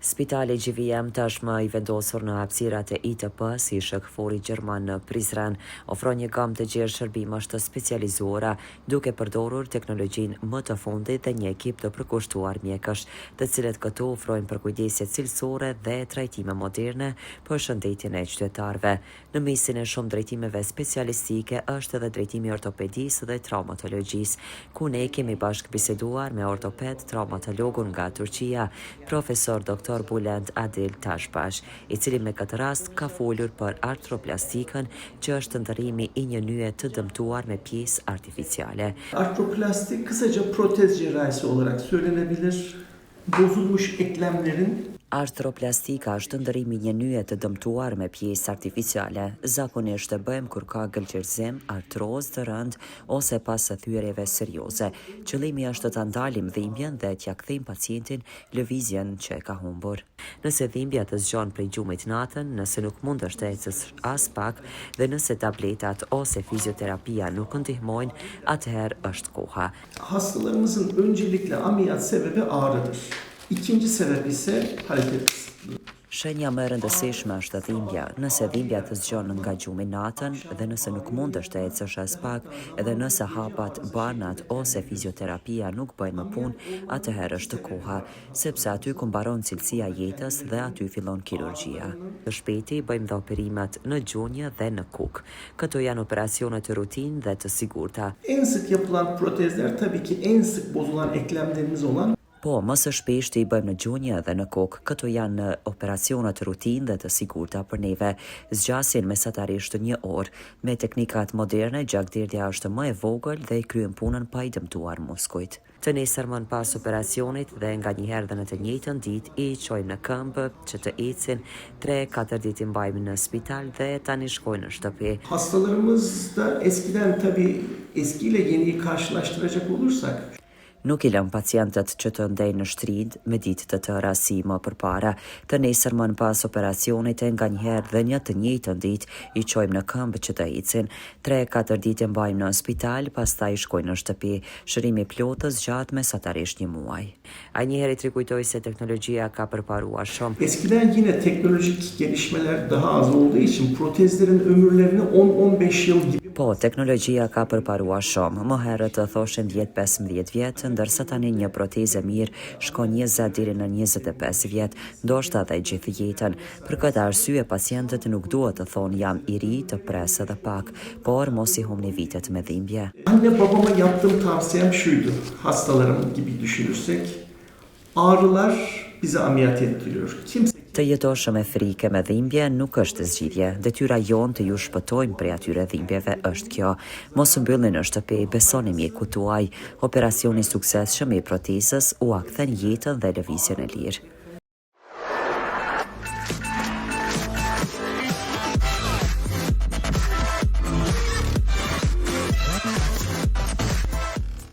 Spitali GVM tashmë I vendosur në hapësirat e ITP si shëkfori gjerman në Prizren ofron një gamë të gjerë shërbimash të specializuara duke përdorur teknologjinë më të fundit dhe një ekip të përkushtuar mjekësh, të cilët këtu ofrojnë përkujdesje cilësore dhe trajtime moderne për shëndetjen e qytetarëve. Në mesin e shumë drejtimeve specialistike është edhe drejtimi ortopedisë dhe traumatologjisë, ku ne kemi bashkë biseduar me ortoped traumatologun nga Turqia, profesor Dr. Bülent Adil Tashbash, I cili me këtë rast ka folur për artroplastikën, që është ndërrimi I një nyje të dëmtuar me pjesë artificiale. Artroplastik kısaca protez cerrahisi olarak söylenebilir. Bozulmuş eklemlerin Artroplastika është ndërrimi një nyje të dëmtuar me pjesë artificiale. Zakonisht e bëjmë kur ka gëlqërzim, artrozë të rënd ose pas thyrjeve serioze. Qëllimi është të ndalim dhimbjen dhe t'ja kthejmë pacientin lëvizjen që e ka humbur. Nëse dhimbja të zgjon prej gjumit natën, nëse nuk mund të ecësh as pak dhe nëse tabletat ose fizioterapia nuk ndihmojnë, atëherë është koha. Hastalarımızın öncelikle ameliyat sebebi ağrıdır. İkinci sebep ise hareket kısıtlığı. Shenja më e rëndësishme është dhimbja. Nëse dhimbja të zgjon nga gjumi natën dhe nëse nuk mundesh të ecësh as pak, edhe nëse hapat, banat ose fizioterapia nuk bëjnë më punë, atëherë është koha, sepse aty ku mbaron cilësia jetës dhe aty fillon kirurgjia. Të shpejti bëjmë dhe operimet në gjunjë dhe në kuk. Këto janë operacione të rutinë dhe të sigurta. En sık yapılan protezler tabii ki en sık bozulan eklemlerimiz olan Po, më së shpeshti I bëjmë në gjunjë dhe në kokë. Këto janë operacionet rutinë dhe të sigurta për neve. Zgjasin mesatarisht 1 orë. Me teknikat moderne, gjakderdhja është më e vogël dhe I kryen punën pa I dëmtuar muskujt. Të nesërmën pas operacionit dhe nga njëherë dhe në të njëjtën ditë I çojmë në këmbë që të ecin, 3-4 ditë I mbajmë në spital dhe tani shkojnë në shtëpi. Hastalarımız da eskiden tabii eskiyle yeniyi karşılaştıracak olursak Nuk I lëm pacientët që të ndejnë në shtrid me ditë të tëra si më përpara. Të nesërmën pas operacionit e nga njëherë dhe një të njëjtën ditë I çojmë në këmbë që të ecin, 3-4 ditë mbajmë në spital, pastaj shkojnë në shtëpi. Shërimi plotës gjatë mesatarisht 1 muaj. A njëherë I trikujtoj se teknologjia ka përparuar shumë. Eskiden yine teknolojik gelişmeler daha az olduğu için protezlerin ömürlerini 10-15 yıl gibi. Po, teknologjia ka përparuar shumë. Më herët të thoshin 10-15 vjetë, ndërsa tani një protezë mirë shkon 20 deri në 25 vjet, ndoshta edhe gjithë jetën. Për këtë arsye pacientët nuk duhet të thonë jam I ri, të pres edhe pak, por mos I humni vitet me dhimbje. Anne babama yaptığım tavsiyem şuydu. Hastalarım gibi düşünürsek ağrılar bizi ameliyat ettiriyor. Kimse Të jetosh me frike me dhimbje nuk është zgjidhje. Detyra jonë të ju shpëtojmë prej atyre dhimbjeve është kjo. Mos mbyllni në shtëpi, besoni mjekut tuaj. Operacioni suksesshëm I protezës u kthen jetën dhe lëvizjen e lirë.